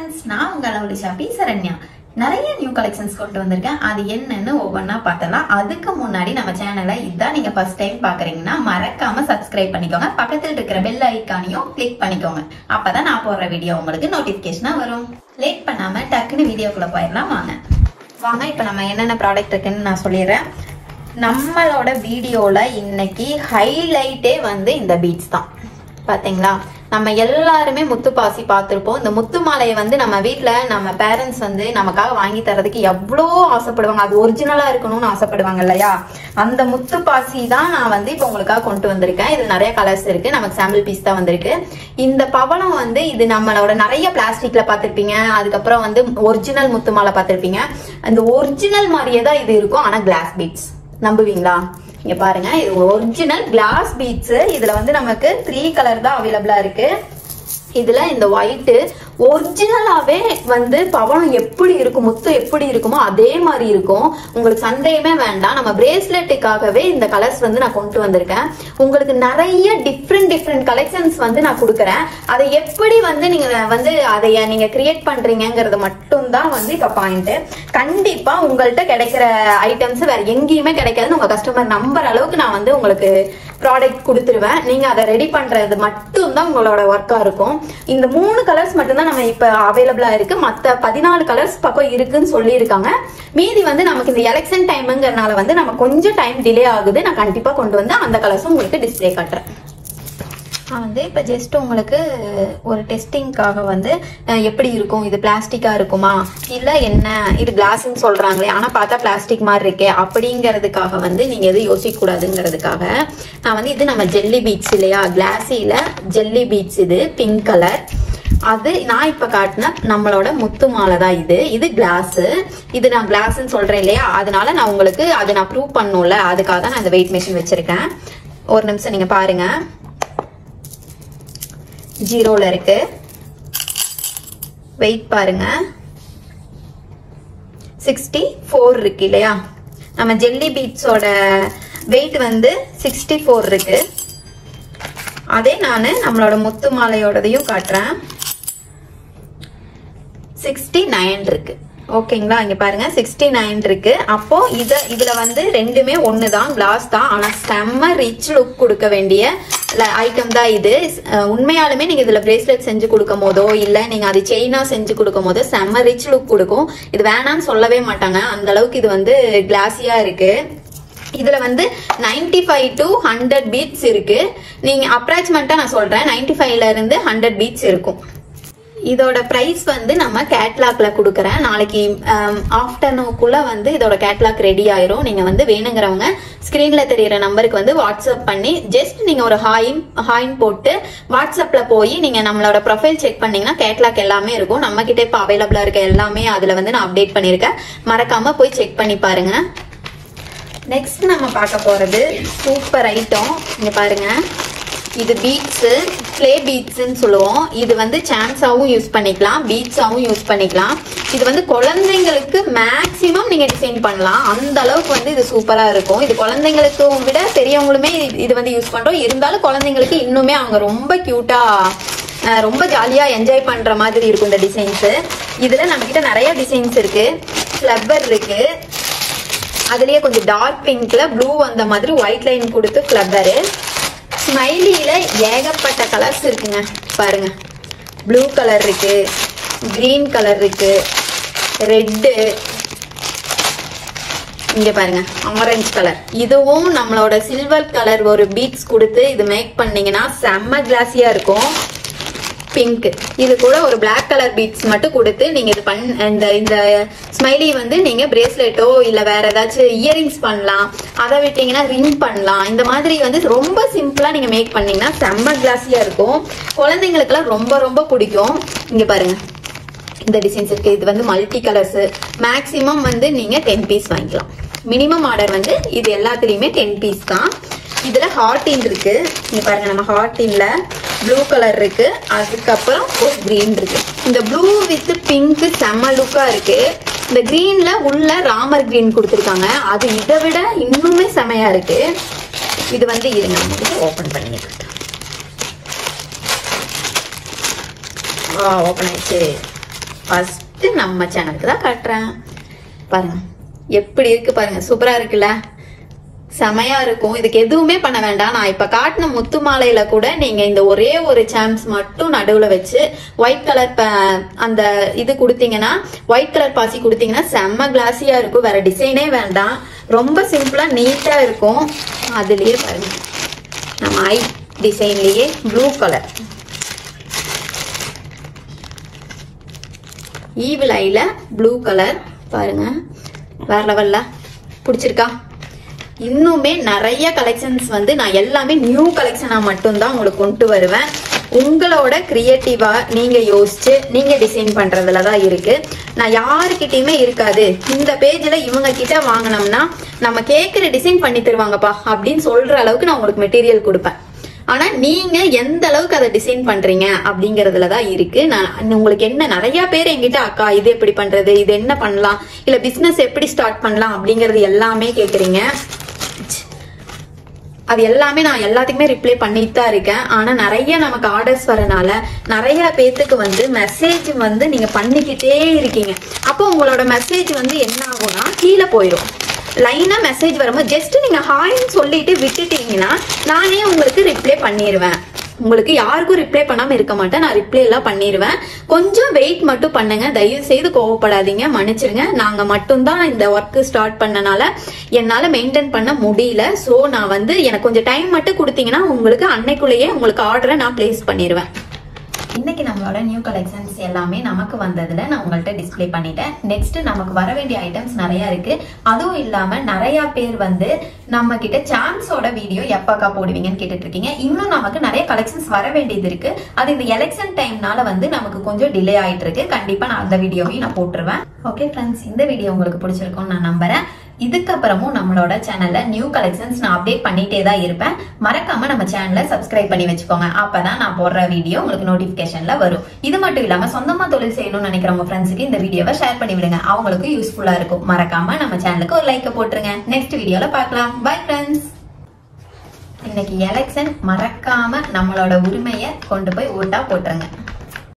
friends, நான் உங்க lovely shoppy Saranya. நிறைய நியூ கலெக்ஷன்ஸ் கொண்டு வந்திருக்கேன். அது என்னன்னு ஒவ்வொன்னா பார்த்தலாம். அதுக்கு முன்னாடி நம்ம சேனலை இதான் நீங்க ஃபர்ஸ்ட் டைம் பாக்குறீங்கன்னா மறக்காம சப்ஸ்கிரைப் பண்ணிக்கோங்க. பக்கத்துல இருக்கிற பெல் ஐகானையும் கிளிக் பண்ணிக்கோங்க. அப்பதான் நான் போடுற வீடியோ உங்களுக்கு நோட்டிபிகேஷனா வரும். லேட் பண்ணாம டக்குன்னு வீடியோக்குள்ள போயிடலாம் வாங்க. இப்ப நம்ம என்னென்ன ப்ராடக்ட் இருக்குன்னு நான் சொல்லிடுறேன். நம்மளோட வீடியோல இன்னைக்கு ஹைலைட்டே இந்த பீட்ஸ் தான். பாத்தீங்களா, நம்ம எல்லாருமே முத்து பாசி பார்த்திருப்போம். இந்த முத்து மாலையை நம்ம வீட்டுல நம்ம பேரண்ட்ஸ் நமக்காக வாங்கி தரதுக்கு எவ்வளோ ஆசைப்படுவாங்க. அது ஒரிஜினலா இருக்கணும்னு ஆசைப்படுவாங்க இல்லையா? அந்த முத்து பாசி தான் நான் இப்ப உங்களுக்காக கொண்டு வந்திருக்கேன். இது நிறைய கலர்ஸ் இருக்கு. நமக்கு சாம்பிள் பீஸ் தான் வந்திருக்கு. இந்த பவளம் இது நம்மளோட நிறைய பிளாஸ்டிக்ல பாத்திருப்பீங்க. அதுக்கப்புறம் ஒரிஜினல் முத்து மாலை பாத்திருப்பீங்க. அந்த ஒரிஜினல் மாதிரியே தான் இது இருக்கும். ஆனா கிளாஸ் பீட்ஸ், நம்புவீங்களா? இங்க பாருங்க, இது ஒரிஜினல் கிளாஸ் பீட்ஸ். இதுல நமக்கு 3 கலர் தான் அவைலபிளா இருக்கு. இதுல இந்த ஒயிட் ஒரிஜினலாவே பவளம் எப்படி இருக்கும், முத்து எப்படி இருக்குமோ அதே மாதிரி இருக்கும். உங்களுக்கு சந்தேகமே வேண்டாம். நம்ம பிரேஸ்லெட்டுக்காகவே இந்த கலர்ஸ் நான் கொண்டு வந்திருக்கேன். உங்களுக்கு நிறைய டிஃப்ரெண்ட் கலெக்ஷன்ஸ் நான் கொடுக்குறேன். அதை எப்படி நீங்க அதைய நீங்க கிரியேட் பண்றீங்கிறது மட்டும் தான் இப்ப பாயிண்ட். கண்டிப்பா உங்கள்கிட்ட கிடைக்கிற ஐட்டம்ஸ் வேற எங்கேயுமே கிடைக்காதுன்னு உங்க கஸ்டமர் நம்பர் அளவுக்கு நான் உங்களுக்கு ப்ராடக்ட் கொடுத்துருவேன். நீங்க அதை ரெடி பண்றது மட்டும் தான் உங்களோட ஒர்க்கா இருக்கும். இந்த 3 கலர்ஸ் மட்டும்தான் நம்ம இப்ப அவைலபிளா இருக்கு. மத்த 14 கலர்ஸ் பக்கம் இருக்குன்னு சொல்லி இருக்காங்க. மீதி நமக்கு இந்த எலெக்ஷன் டைம்ங்கறனால நம்ம கொஞ்சம் டைம் டிலே ஆகுது. நான் கண்டிப்பா கொண்டு வந்து அந்த கலர்ஸும் உங்களுக்கு டிஸ்பிளே காட்டுறேன். இப்ப ஜஸ்ட் உங்களுக்கு ஒரு டெஸ்டிங்காக எப்படி இருக்கும், இது பிளாஸ்டிக்கா இருக்குமா இல்ல என்ன, இது கிளாஸ்ன்னு சொல்றாங்களே ஆனா பார்த்தா பிளாஸ்டிக் மாதிரி இருக்கே அப்படிங்கறதுக்காக நீங்க எதுவும் யோசிக்க கூடாதுங்கிறதுக்காக நான் இது நம்ம ஜெல்லி பீட்ஸ் இல்லையா, கிளாஸில ஜெல்லி பீட்ஸ், இது பிங்க் கலர். அது நான் இப்ப காட்டின நம்மளோட முத்து மாலை தான். இது கிளாஸ். இது நான் கிளாஸ்ன்னு சொல்றேன் இல்லையா, அதனால நான் உங்களுக்கு அதை நான் ப்ரூவ் பண்ணும்ல, அதுக்காக தான் நான் இந்த வெயிட் மிஷின் வச்சிருக்கேன். ஒரு நிமிஷம் நீங்க பாருங்க. 0ல இருக்கு. வெயிட் பாருங்க, 64 இருக்கு இல்லையா. நம்ம ஜெல்லி பீட்ஸோட வெயிட் 64 இருக்கு. அதே நானு நம்மளோட முத்து மாலையோடதையும் காட்டுறேன். 69 இருக்கு. ஓகேங்களா, இங்க பாருங்க 69 இருக்கு. அப்போ இதுல ரெண்டுமே ஒண்ணுதான், கிளாஸ் தான். ஆனா செம்ம ரிச் லுக் கொடுக்க வேண்டிய ஐட்டம் தான் இது. உண்மையாலுமே நீங்க இதுல பிரேஸ்லெட் செஞ்சு கொடுக்கும் போதோ இல்ல நீங்க அது செயினா செஞ்சு கொடுக்கும் போதோ செம்ம ரிச் லுக் கொடுக்கும். இது வேணான்னு சொல்லவே மாட்டாங்க, அந்த அளவுக்கு இது கிளாஸியா இருக்கு. இதுல 95 to 100 பீட்ஸ் இருக்கு. நீங்க அப்ராக்சிமேட்டா நான் சொல்றேன், 95ல இருந்து 100 பீட்ஸ் இருக்கும். இதோட பிரைஸ் நம்ம கேட்லாக்ல கொடுக்கறேன். நாளைக்கு ஆஃப்டர்நூனுக்குள்ள இதோட கேட்லாக் ரெடி ஆயிரும். நீங்க வேணுங்கிறவங்க ஸ்கிரீன்ல தெரியற நம்பருக்கு வாட்ஸ்அப் பண்ணி ஜஸ்ட் நீங்க ஒரு ஹாயின் போட்டு வாட்ஸ்அப்ல போய் நீங்க நம்மளோட ப்ரொஃபைல் செக் பண்ணீங்கன்னா கேட்லாக் எல்லாமே இருக்கும். நம்ம கிட்ட இப்ப அவைலபிளா இருக்க எல்லாமே அதுல நான் அப்டேட் பண்ணிருக்கேன். மறக்காம போய் செக் பண்ணி பாருங்க. நெக்ஸ்ட் நம்ம பார்க்க போறது சூப்பர் ஐட்டம். இங்க பாருங்க, இது பீட்ஸ், பிளே பீட்ஸ்ன்னு சொல்லுவோம். இது சான்ஸாவும் யூஸ் பண்ணிக்கலாம், பீட்ஸாவும் யூஸ் பண்ணிக்கலாம். இது குழந்தைங்களுக்கு மேக்சிமம் நீங்க டிசைன் பண்ணலாம். அந்த அளவுக்கு இது சூப்பரா இருக்கும். இது குழந்தைங்களுக்கு விட பெரியவங்களுமே இது யூஸ் பண்றோம். இருந்தாலும் குழந்தைங்களுக்கு இன்னுமே அவங்க ரொம்ப கியூட்டா ரொம்ப ஜாலியா என்ஜாய் பண்ற மாதிரி இருக்கும் இந்த டிசைன்ஸ். இதுல நம்ம கிட்ட நிறைய டிசைன்ஸ் இருக்கு. ஃபிளவர் இருக்கு, அதுலயே கொஞ்சம் டார்க் பிங்க்ல ப்ளூ வந்த மாதிரி ஒயிட் லைன் கொடுத்து ஃபிளவர். ஸ்மைலியில ஏகப்பட்ட கலர்ஸ் இருக்குங்க. பாருங்க, ப்ளூ கலர் இருக்கு, கிரீன் கலர் இருக்கு, ரெட்டு, இங்க பாருங்க ஆரஞ்சு கலர். இதுவும் நம்மளோட சில்வர் கலர் ஒரு பீட்ஸ் கொடுத்து இது மேக் பண்ணீங்கன்னா செம்ம கிளாஸியா இருக்கும். பிங்க், இது கூட ஒரு பிளாக் கலர் பீட்ஸ் மட்டும் கொடுத்து நீங்க இது இந்த ஸ்மைலி நீங்க பிரேஸ்லெட்டோ இல்ல வேற ஏதாச்சும் இயரிங்ஸ் பண்ணலாம். அதை விட்டீங்கன்னா ரிங் பண்ணலாம். இந்த மாதிரி ரொம்ப சிம்பிளா நீங்க மேக் பண்ணீங்கன்னா செம்ம கிளாஸியா இருக்கும். குழந்தைங்களுக்கு எல்லாம் ரொம்ப ரொம்ப பிடிக்கும். இங்க பாருங்க, இந்த டிசைன்ஸ் இருக்கு. இது மல்டி கலர்ஸ். மேக்சிமம் நீங்க 10 பீஸ் வாங்கிக்கலாம். மினிமம் ஆர்டர் இது எல்லாத்துலயுமே 10 பீஸ் தான். இதுல ஹார்டின் இருக்கு. இங்க பாருங்க, நம்ம ஹார்டின்ல ப்ளூ கலர் இருக்கு, அதுக்கப்புறம் ஒரு கிரீன் இருக்கு. இந்த ப்ளூ வித் பிங்க் செம்ம லுக்கா இருக்கு. இந்த கிரீன்ல உள்ள ராமர் கிரீன் கொடுத்துருக்காங்க. அது இதை விட இன்னுமே செமையா இருக்கு. இது இருங்க ஓபன் பண்ணி ஓபன் ஆயிடுச்சு. ஃபர்ஸ்ட் நம்ம சேனலுக்கு தான் காட்டுறேன். பாருங்க எப்படி இருக்கு பாருங்க, சூப்பரா இருக்குல்ல, செமையா இருக்கும். இதுக்கு எதுவுமே பண்ண வேண்டாம். நான் இப்ப காட்டின முத்து மாலையில கூட நீங்க இந்த ஒரே ஒரு சாம்ஸ் மட்டும் நடுவுல வச்சு ஒயிட் கலர் அந்த இது கொடுத்தீங்கன்னா, ஒயிட் கலர் பாசி கொடுத்தீங்கன்னா செம்ம கிளாஸியா இருக்கும். வேற டிசைனே வேண்டாம், ரொம்ப சிம்பிளா நீட்டா இருக்கும். அதுலயே பாருங்க நம்ம ஐ டிசைன்லயே ப்ளூ கலர் ஈவில் ஐல ப்ளூ கலர் பாருங்க, வேற லெவல்ல பிடிச்சிருக்கா? இன்னுமே நிறைய கலெக்ஷன்ஸ் வந்து நான் எல்லாமே நியூ கலெக்ஷனா மட்டும்தான் உங்களுக்கு கொண்டு வருவேன். உங்களோட கிரியேட்டிவா நீங்க யோசிச்சு நீங்க டிசைன் பண்றதுலதான் இருக்கு. நான் யாருக்கிட்டயுமே இருக்காது இந்த பேஜ்ல இவங்க கிட்ட வாங்கினோம்னா நம்ம கேட்கிற டிசைன் பண்ணி தருவாங்கப்பா அப்படின்னு சொல்ற அளவுக்கு நான் உங்களுக்கு மெட்டீரியல் கொடுப்பேன். ஆனா நீங்க எந்த அளவுக்கு அதை டிசைன் பண்றீங்க அப்படிங்கறதுலதான் இருக்கு. நான் உங்களுக்கு என்ன, நிறைய பேர் என்கிட்ட அக்கா இது எப்படி பண்றது, இது என்ன பண்ணலாம், இல்ல பிசினஸ் எப்படி ஸ்டார்ட் பண்ணலாம் அப்படிங்கறது எல்லாமே கேக்குறீங்க. அது எல்லாமே நான் எல்லாத்துக்குமே ரிப்ளை பண்ணிட்டு தான் இருக்கேன். ஆனா நிறைய நமக்கு ஆர்டர்ஸ் வரனால நிறைய பேத்துக்கு வந்து மெசேஜ் வந்து நீங்க பண்ணிக்கிட்டே இருக்கீங்க. அப்போ உங்களோட மெசேஜ் வந்து என்ன ஆகும்னா கீழே போயிடும். லைனா மெசேஜ் வரும்போது ஜஸ்ட் நீங்க ஹாய்ன்னு சொல்லிட்டு விட்டுட்டீங்கன்னா நானே உங்களுக்கு ரிப்ளை பண்ணிடுவேன். உங்களுக்கு யாருக்கும் ரிப்ளை பண்ணாம இருக்க மாட்டேன், நான் ரிப்ளை எல்லாம் பண்ணிடுவேன். கொஞ்சம் வெயிட் மட்டும் பண்ணுங்க, தயவு செய்து கோவப்படாதீங்க, மன்னிச்சிருங்க. நாங்க மட்டும்தான் இந்த ஒர்க் ஸ்டார்ட் பண்ணனால என்னால மெயின்டைன் பண்ண முடியல. சோ நான் வந்து எனக்கு கொஞ்சம் டைம் மட்டும் கொடுத்தீங்கன்னா உங்களுக்கு அன்னைக்குள்ளேயே உங்களுக்கு ஆர்டரை நான் பிளேஸ் பண்ணிடுவேன். இன்னைக்கு நம்மளோட நியூ கலெக்ஷன்ஸ் எல்லாமே நமக்கு வந்ததுல நான் உங்கள்கிட்ட டிஸ்பிளே பண்ணிட்டேன். நெக்ஸ்ட் நமக்கு வர வேண்டிய ஐட்டம்ஸ் நிறைய இருக்கு. அதுவும் இல்லாம நிறைய பேர் வந்து நம்ம கிட்ட சான்ஸோட வீடியோ எப்பக்கா போடுவீங்கன்னு கேட்டுட்டு இருக்கீங்க. இன்னும் நமக்கு நிறைய கலெக்ஷன்ஸ் வர வேண்டியது இருக்கு. அது இந்த எலெக்ஷன் டைம்னால வந்து நமக்கு கொஞ்சம் டிலே ஆயிட்டு இருக்கு. கண்டிப்பா நான் அந்த வீடியோவையும் நான் போட்டுருவேன். ஓகே ஃப்ரெண்ட்ஸ், இந்த வீடியோ உங்களுக்கு பிடிச்சிருக்கும்னு நான் நம்புறேன். இதுக்கப்புறமும் நம்மளோட சேனல்ல நியூ கலெக்ஷன்ஸ் நான் அப்டேட் பண்ணிட்டே தான் இருப்பேன். மறக்காம நம்ம சேனலை சப்ஸ்கிரைப் பண்ணி வச்சுக்கோங்க. அப்பதான் நான் போடுற வீடியோ உங்களுக்கு நோட்டிபிகேஷன்ல வரும். இது மட்டும் இல்லாம சொந்தமா தொழில் செய்யணும்னு நினைக்கிற உங்க ஃப்ரெண்ட்ஸுக்கு இந்த வீடியோவை ஷேர் பண்ணி விடுங்க, அவங்களுக்கு யூஸ்ஃபுல்லா இருக்கும். மறக்காம நம்ம சேனலுக்கு ஒரு லைக் போட்டுருங்க. நெக்ஸ்ட் வீடியோல பார்க்கலாம். Bye friends. இன்னைக்கு எலெக்ஷன், மறக்காம நம்மளோட உரிமையை கொண்டு போய் ஓட்டா போட்டுருங்க.